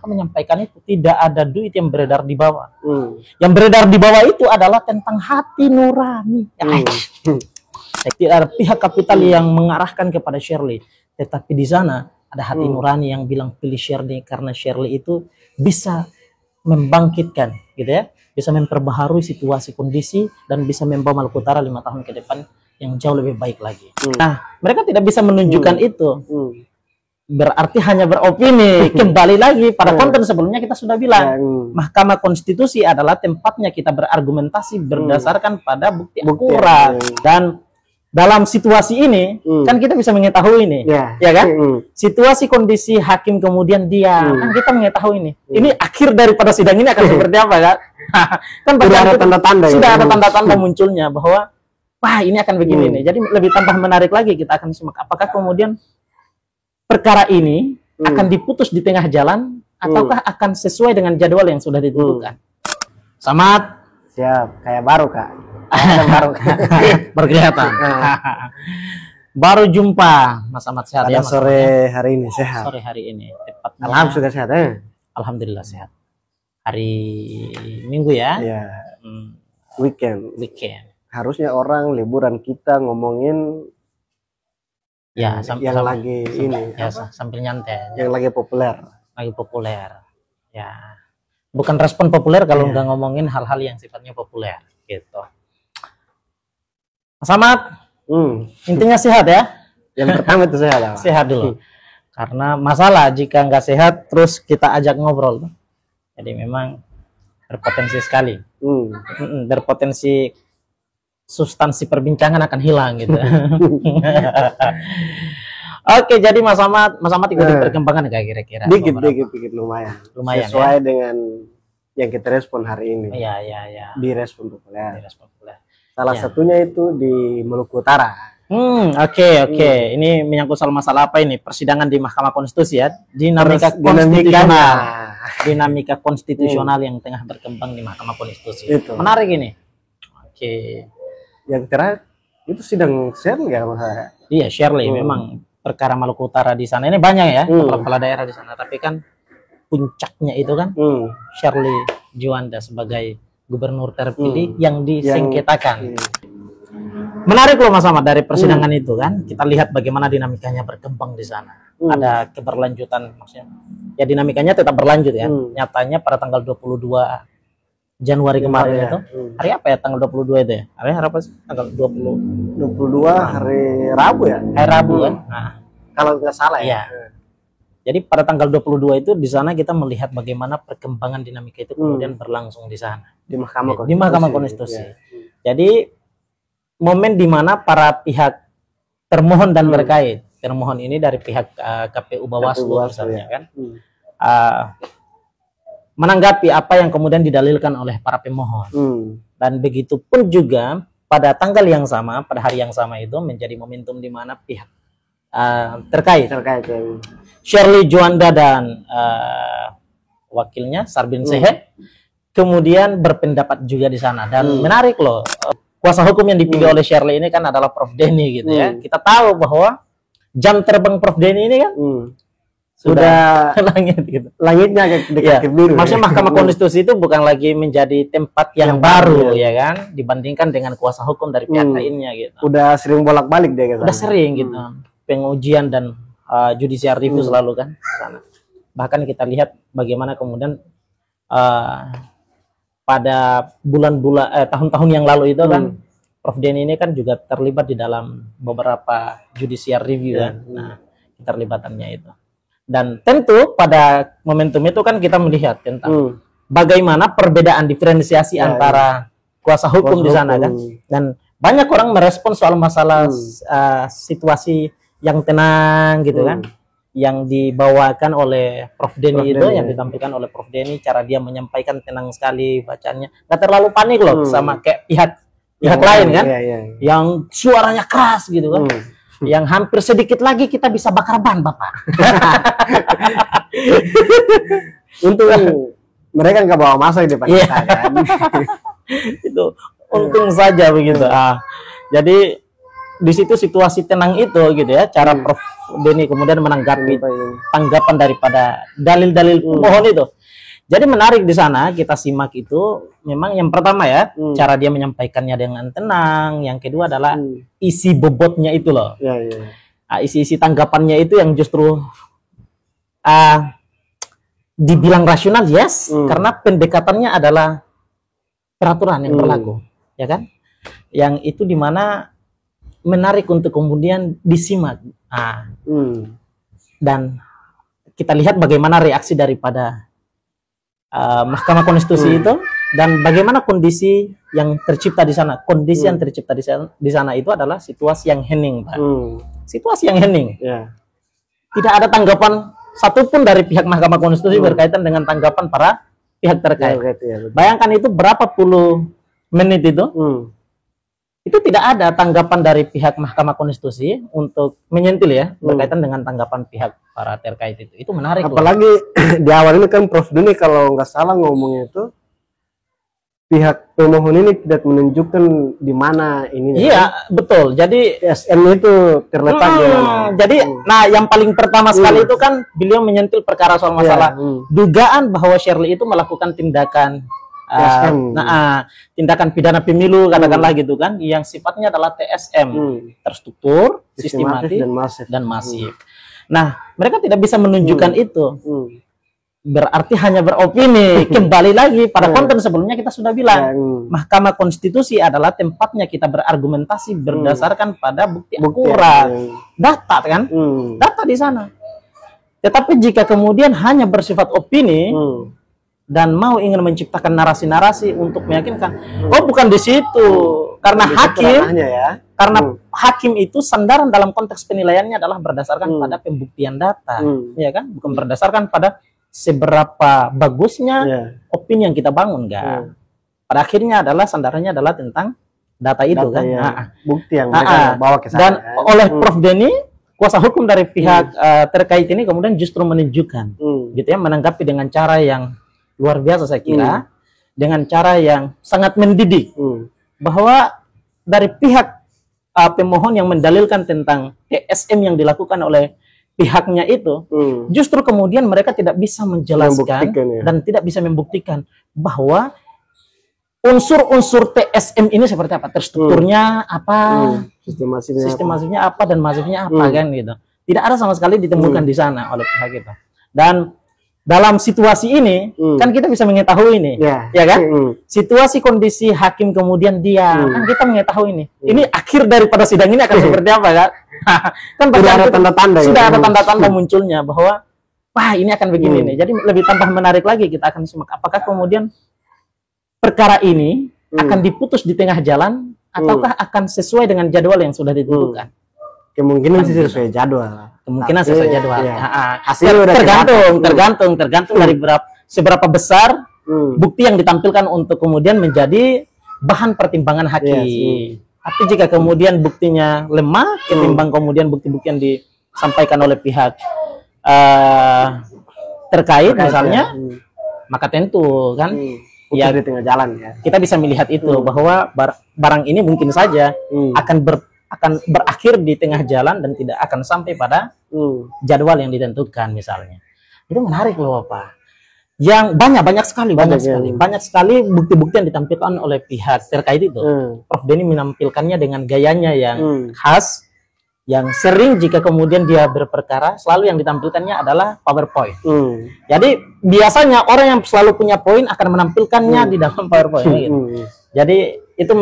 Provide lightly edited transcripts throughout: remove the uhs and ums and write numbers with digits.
menyampaikan itu tidak ada duit yang beredar di bawah. Yang beredar di bawah itu adalah tentang hati nurani. Tidak ada pihak kapital yang mengarahkan kepada Shirley, tetapi di sana ada hati nurani yang bilang pilih Shirley karena Shirley itu bisa membangkitkan, gitu ya, bisa memperbaharui situasi kondisi dan bisa membawa Maluku Utara 5 tahun ke depan yang jauh lebih baik lagi. Nah, mereka tidak bisa menunjukkan itu. Berarti hanya beropini. Kembali lagi pada konten sebelumnya kita sudah bilang, Mahkamah Konstitusi adalah tempatnya kita berargumentasi berdasarkan pada bukti akurat. Dan dalam situasi ini kan kita bisa mengetahui ini, ya kan? Situasi kondisi hakim kemudian dia kan kita mengetahui ini. Ini akhir daripada sidang ini akan seperti apa, kan? Kan sudah ada tanda-tanda, sudah ada tanda-tanda munculnya bahwa wah ini akan begini nih. Jadi lebih tambah menarik lagi, kita akan simak apakah kemudian perkara ini akan diputus di tengah jalan ataukah akan sesuai dengan jadwal yang sudah ditentukan. Selamat. Siap, kayak baru Kak. Baru berkelihatan. Baru jumpa Mas Ahmad, sehat ya Mas? Sore hari ini sehat. Sore hari ini tepatnya. Alhamdulillah sehat ya. Alhamdulillah sehat. Hari Minggu ya. Iya. Weekend. Harusnya orang liburan, kita ngomongin ya yang lagi ini ya, sambil nyantai. Yang lagi populer. Ya. Bukan respon populer kalau nggak ngomongin hal-hal yang sifatnya populer gitu. Mas Ahmad, intinya sehat ya. Yang pertama itu sehat. Sehat dulu. Karena masalah jika nggak sehat terus kita ajak ngobrol, jadi memang berpotensi sekali. Berpotensi substansi perbincangan akan hilang gitu. Oke, jadi Mas Ahmad ikuti perkembangan kayak kira-kira? Dikit lumayan. Sesuai ya? Dengan yang kita respon hari ini. Iya. Di respon populer. Salah satunya itu di Maluku Utara. Oke. Ini menyangkut soal masalah apa ini? Persidangan di Mahkamah Konstitusi ya. Dinamika konstitusional yang tengah berkembang di Mahkamah Konstitusi. Itu. Menarik ini. Oke. Yang terakhir itu sidang Shirley ya Mas? Iya, Shirley memang perkara Maluku Utara di sana ini banyak ya, kepala daerah di sana, tapi kan puncaknya itu kan Shirley Juanda sebagai gubernur terpilih yang disengketakan. Menarik loh Mas Ahmad, dari persidangan itu kan kita lihat bagaimana dinamikanya berkembang di sana. Ada keberlanjutan, maksudnya ya dinamikanya tetap berlanjut ya. Nyatanya pada tanggal 22 Januari kemarin itu hari apa ya, tanggal 22 itu ya? Hari apa sih? Tanggal 22 hari Rabu ya? Hari Rabu kan? Nah, kalau nggak salah ya. Jadi pada tanggal 22 itu di sana kita melihat bagaimana perkembangan dinamika itu kemudian berlangsung di sana. Di Mahkamah Konstitusi. Di Mahkamah Konstitusi. Jadi momen di mana para pihak termohon dan terkait, termohon ini dari pihak KPU Bawaslu misalnya kan, menanggapi apa yang kemudian didalilkan oleh para pemohon. Dan begitu pun juga pada tanggal yang sama, pada hari yang sama itu menjadi momentum di mana pihak terkait Shirley Juanda dan wakilnya Sarbin Sehe kemudian berpendapat juga di sana. Dan menarik loh, kuasa hukum yang dipilih oleh Shirley ini kan adalah Prof Denny gitu ya. Kita tahu bahwa jam terbang Prof Denny ini kan sudah langit gitu. Langitnya dekat biru. Maksudnya Mahkamah Konstitusi itu bukan lagi menjadi tempat yang baru ya kan, dibandingkan dengan kuasa hukum dari pihak lainnya gitu. Udah sering bolak-balik dia gitu. Udah sering gitu. Pengujian dan judicial review selalu kan sana. Bahkan kita lihat bagaimana kemudian pada bulan-bulan tahun-tahun yang lalu itu kan Prof Denny ini kan juga terlibat di dalam beberapa judicial review kan. Nah, keterlibatannya itu. Dan tentu pada momentum itu kan kita melihat tentang bagaimana perbedaan diferensiasi antara kuasa hukum di sana kan. Dan banyak orang merespon soal masalah situasi yang tenang gitu kan, yang dibawakan oleh Prof Denny itu, yang ditampilkan oleh Prof Denny, cara dia menyampaikan tenang sekali bacaannya, nggak terlalu panik loh sama kayak pihak lain kan, yang suaranya keras gitu kan. Yang hampir sedikit lagi kita bisa bakar ban Bapak. Untung mereka nggak bawa masa di depan kita kan. Itu untung saja begitu. Jadi di situ situasi tenang itu gitu ya, cara Prof Denny kemudian menanggapi tanggapan daripada dalil-dalil pemohon itu. Jadi menarik di sana kita simak itu, memang yang pertama ya, cara dia menyampaikannya dengan tenang. Yang kedua adalah isi bobotnya itu loh. Isi-isi tanggapannya itu yang justru dibilang rasional, yes, karena pendekatannya adalah peraturan yang berlaku, ya kan? Yang itu dimana menarik untuk kemudian disimak. Dan kita lihat bagaimana reaksi daripada Mahkamah Konstitusi itu, dan bagaimana kondisi yang tercipta di sana. Kondisi yang tercipta di sana itu adalah situasi yang hening, Pak. Situasi yang hening. Tidak ada tanggapan satupun dari pihak Mahkamah Konstitusi berkaitan dengan tanggapan para pihak terkait. Bayangkan itu berapa puluh menit itu. Itu tidak ada tanggapan dari pihak Mahkamah Konstitusi untuk menyentil ya berkaitan dengan tanggapan pihak para terkait itu. Itu menarik. Apalagi di awal ini kan Prof Denny kalau nggak salah ngomongnya itu pihak pemohon ini tidak menunjukkan di mana ini. Iya, betul. Jadi TSM itu terletak di mana. Jadi nah yang paling pertama sekali itu kan beliau menyentil perkara soal masalah dugaan bahwa Shirley itu melakukan tindakan tindakan pidana pemilu katakanlah gitu kan, yang sifatnya adalah TSM, terstruktur, sistematis dan masif. Nah, mereka tidak bisa menunjukkan itu. Berarti hanya beropini. Kembali lagi pada konten sebelumnya kita sudah bilang, Mahkamah Konstitusi adalah tempatnya kita berargumentasi berdasarkan pada bukti akurat, data kan, data di sana. Tetapi jika kemudian hanya bersifat opini dan mau ingin menciptakan narasi-narasi untuk meyakinkan, oh bukan di situ, karena hakim itu sandaran dalam konteks penilaiannya adalah berdasarkan pada pembuktian data, ya kan, bukan berdasarkan pada seberapa bagusnya opini yang kita bangun, enggak. Pada akhirnya adalah sandarannya adalah tentang data itu kan, bukti yang mereka bawa ke sana. Dan oleh Prof Denny, kuasa hukum dari pihak terkait ini kemudian justru menunjukkan, gitu ya, menanggapi dengan cara yang luar biasa saya kira, dengan cara yang sangat mendidik, bahwa dari pihak pemohon yang mendalilkan tentang TSM yang dilakukan oleh pihaknya itu, justru kemudian mereka tidak bisa menjelaskan dan tidak bisa membuktikan bahwa unsur-unsur TSM ini seperti apa, terstrukturnya apa, sistem masifnya apa dan masifnya apa kan gitu. Tidak ada sama sekali ditemukan di sana oleh pihak itu. Dan dalam situasi ini kan kita bisa mengetahui ini, ya kan? Situasi kondisi hakim kemudian dia kan kita mengetahui ini. Ini akhir daripada sidang ini akan seperti apa kan? Kan sudah ada tanda-tanda, sudah ada tanda-tanda munculnya bahwa wah ini akan begini nih. Jadi lebih tambah menarik lagi, kita akan simak apakah kemudian perkara ini akan diputus di tengah jalan ataukah akan sesuai dengan jadwal yang sudah ditentukan. Kemungkinan sih sesuai jadwal. Kemungkinan sesuai jadwal. Hasil tergantung dari seberapa besar bukti yang ditampilkan untuk kemudian menjadi bahan pertimbangan hakim. Tapi jika kemudian buktinya lemah ketimbang kemudian bukti-bukti yang disampaikan oleh pihak terkait misalnya, maka tentu kan ya di tengah jalan ya. Kita bisa melihat itu bahwa barang ini mungkin saja akan berakhir di tengah jalan dan tidak akan sampai pada jadwal yang ditentukan misalnya. Itu menarik loh Pak. Yang banyak sekali bukti-bukti yang ditampilkan oleh pihak terkait itu. Prof Denny menampilkannya dengan gayanya yang khas, yang sering jika kemudian dia berperkara selalu yang ditampilkannya adalah PowerPoint. Jadi biasanya orang yang selalu punya poin akan menampilkannya di dalam PowerPoint. Gitu. Jadi itu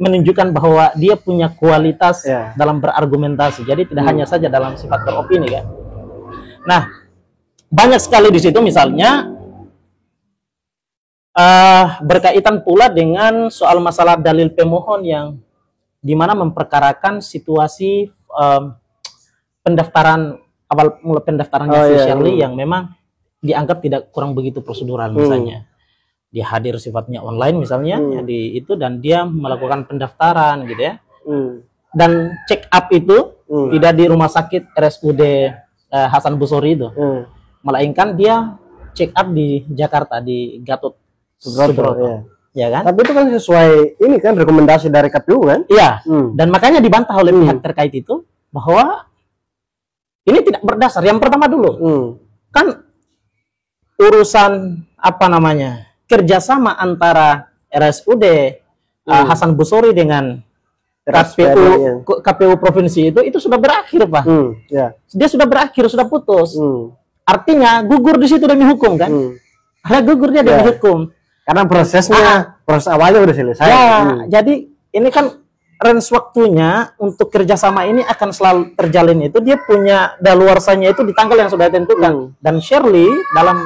menunjukkan bahwa dia punya kualitas dalam berargumentasi. Jadi tidak hanya saja dalam sifat beropini kan. Nah, banyak sekali di situ misalnya berkaitan pula dengan soal masalah dalil pemohon yang dimana memperkarakan situasi pendaftaran awal mula pendaftarannya si Shirley yang memang dianggap tidak kurang begitu prosedural misalnya. Dia hadir sifatnya online misalnya di itu dan dia melakukan pendaftaran gitu ya. Dan check up itu tidak di rumah sakit RSUD Hasan Busori itu. Melainkan dia check up di Jakarta di Gatot Subroto. ya kan? Tapi itu kan sesuai ini kan rekomendasi dari KPU kan? Iya. Dan makanya dibantah oleh pihak terkait itu bahwa ini tidak berdasar. Yang pertama dulu, kan urusan apa namanya kerjasama antara RSUD Hasan Busori dengan KPU provinsi itu sudah berakhir, Pak. Ya. Dia sudah berakhir, sudah putus. Artinya gugur di situ demi hukum kan? Ada gugurnya demi hukum. Karena prosesnya, proses awalnya udah selesai. Ya, jadi ini kan range waktunya untuk kerjasama ini akan selalu terjalin itu dia punya daluarsanya itu di tanggal yang sudah ditentukan. Dan Shirley dalam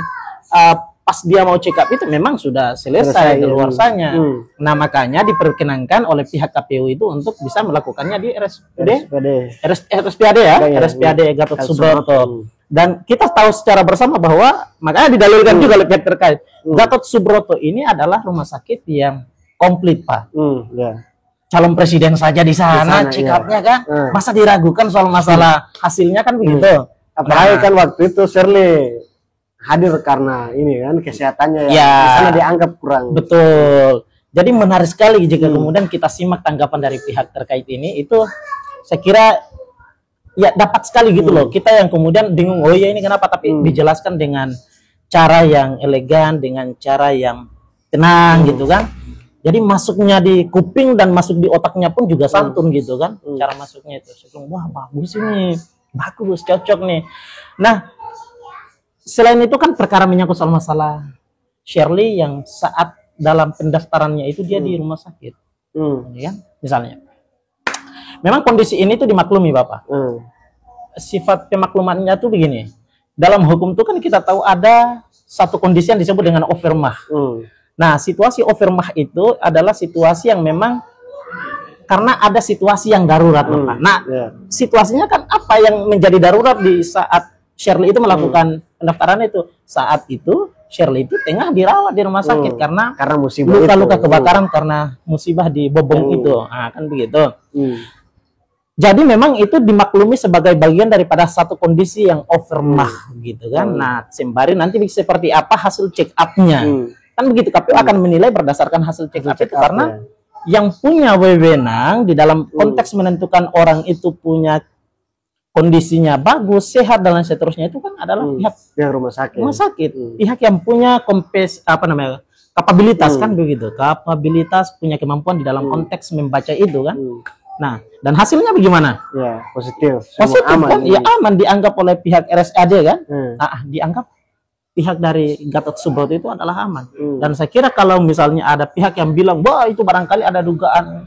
pas dia mau check up itu memang sudah selesai daluarsanya. Nah makanya diperkenankan oleh pihak KPU itu untuk bisa melakukannya di RSPAD ya, RSPAD Gatot Subroto. Dan kita tahu secara bersama bahwa makanya didalilkan juga oleh pihak terkait. Gatot Subroto ini adalah rumah sakit yang komplit, Pak. Calon presiden saja di sana check up-nya kan. Masa diragukan soal masalah hasilnya kan begitu. Apalagi kan waktu itu Shirley hadir karena ini kan kesehatannya yang di sana dianggap kurang. Betul. Jadi menarik sekali jika kemudian kita simak tanggapan dari pihak terkait ini, itu saya kira ya dapat sekali gitu loh. Kita yang kemudian bingung, oh ya ini kenapa, tapi dijelaskan dengan cara yang elegan, dengan cara yang tenang gitu kan. Jadi masuknya di kuping dan masuk di otaknya pun juga santun gitu kan. Cara masuknya itu. Saya bilang, wah bagus ini, bagus, cocok nih. Nah, selain itu kan perkara menyangkut soal masalah Shirley yang saat dalam pendaftarannya itu dia di rumah sakit, ya kan? Misalnya, memang kondisi ini tuh dimaklumi Bapak. Sifat pemaklumannya tuh begini. Dalam hukum tuh kan kita tahu ada satu kondisi yang disebut dengan overmah. Nah, situasi overmah itu adalah situasi yang memang karena ada situasi yang darurat, Bapak. Nah, situasinya kan apa yang menjadi darurat di saat Shirley itu melakukan pendaftaran itu? Saat itu Shirley itu tengah dirawat di rumah sakit karena musibah luka-luka kebakaran karena musibah di Bobong itu. Nah, kan begitu. Jadi memang itu dimaklumi sebagai bagian daripada satu kondisi yang overmah gitu kan. Nah, sembari nanti seperti apa hasil check up-nya. Kan begitu, KPU akan menilai berdasarkan hasil check up itu karena yang punya wewenang di dalam konteks menentukan orang itu punya kondisinya bagus, sehat dan lain seterusnya itu kan adalah pihak rumah sakit. Pihak yang punya kapabilitas kan begitu. Kapabilitas, punya kemampuan di dalam konteks membaca itu kan. Nah, dan hasilnya bagaimana? Ya, positif. Positif aman, kan? Ya aman dianggap oleh pihak RSAD kan? Nah, dianggap pihak dari Gatot Subroto itu adalah aman. Dan saya kira kalau misalnya ada pihak yang bilang, wah itu barangkali ada dugaan.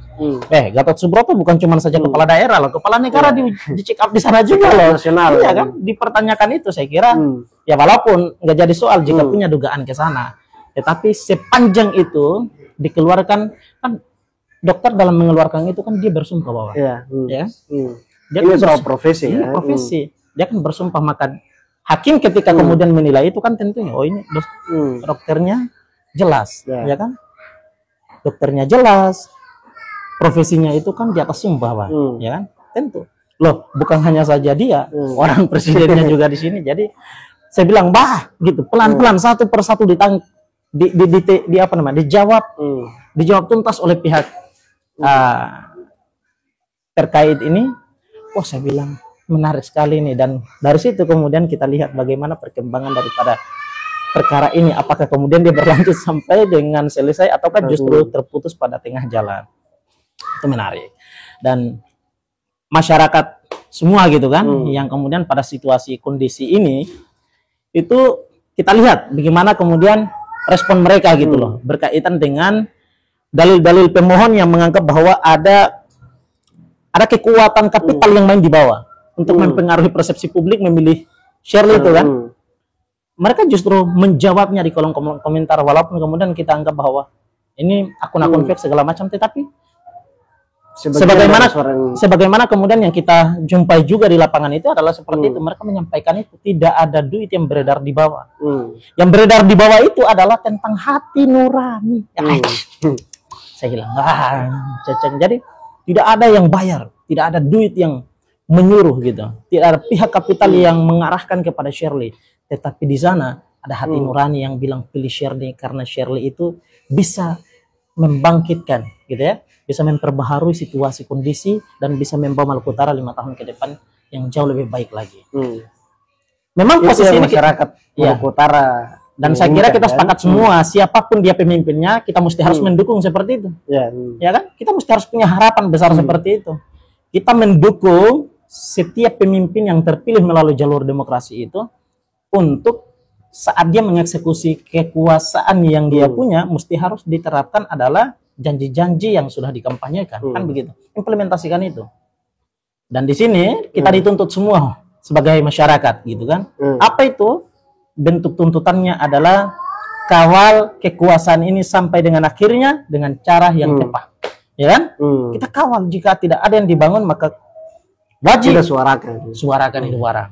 Gatot Subroto bukan cuma saja kepala daerah loh, kepala negara di check up di sana juga loh. Nasional. Iya kan? Dipertanyakan itu saya kira. Ya walaupun nggak jadi soal jika punya dugaan ke sana. Tetapi sepanjang itu dikeluarkan, kan dokter dalam mengeluarkan itu kan dia bersumpah bahwa. Ya. Dia ini soal profesi ya. Profesi. Dia kan bersumpah, maka hakim ketika kemudian menilai itu kan tentunya, oh ini dokternya jelas, ya kan? Dokternya jelas, profesinya itu kan di atas sumpah, Pak, ya kan? Tentu. Loh, bukan hanya saja dia, orang presidennya juga di sini. Jadi saya bilang, bah, gitu, pelan-pelan satu persatu dijawab tuntas oleh pihak terkait ini. Oh, saya bilang menarik sekali nih, dan dari situ kemudian kita lihat bagaimana perkembangan daripada perkara ini, apakah kemudian dia berlanjut sampai dengan selesai ataukah justru terputus pada tengah jalan. Itu menarik. Dan masyarakat semua gitu kan yang kemudian pada situasi kondisi ini itu kita lihat bagaimana kemudian respon mereka gitu loh, berkaitan dengan dalil-dalil pemohon yang menganggap bahwa ada kekuatan kapital yang main di bawah untuk mempengaruhi persepsi publik memilih Shirley itu kan. Mereka justru menjawabnya di kolom komentar, walaupun kemudian kita anggap bahwa ini akun-akun fake segala macam, tetapi sebagaimana kemudian yang kita jumpai juga di lapangan itu adalah seperti itu. Mereka menyampaikan itu tidak ada duit yang beredar di bawah. Yang beredar di bawah itu adalah tentang hati nurani. Saya bilang, ceceng. Jadi tidak ada yang bayar, tidak ada duit yang menyuruh gitu. Tidak ada pihak kapital yang mengarahkan kepada Shirley. Tetapi di sana ada hati nurani yang bilang pilih Shirley karena Shirley itu bisa membangkitkan, gitu ya, bisa memperbaharui situasi kondisi dan bisa membawa Maluku Utara 5 tahun ke depan yang jauh lebih baik lagi. Memang Itu posisi yang ini masyarakat Maluku Utara. dan saya kira kita sepakat semua, siapapun dia pemimpinnya, kita mesti harus mendukung seperti itu. Ya kan? Kita mesti harus punya harapan besar seperti itu. Kita mendukung setiap pemimpin yang terpilih melalui jalur demokrasi itu untuk saat dia mengeksekusi kekuasaan yang dia punya, mesti harus diterapkan adalah janji-janji yang sudah dikampanyekan, kan begitu. Implementasikan itu. Dan di sini kita dituntut semua sebagai masyarakat, gitu kan. Apa itu? Bentuk tuntutannya adalah kawal kekuasaan ini sampai dengan akhirnya dengan cara yang tepat, ya kan? Kita kawal, jika tidak ada yang dibangun maka wajib kita suarakan itu suara.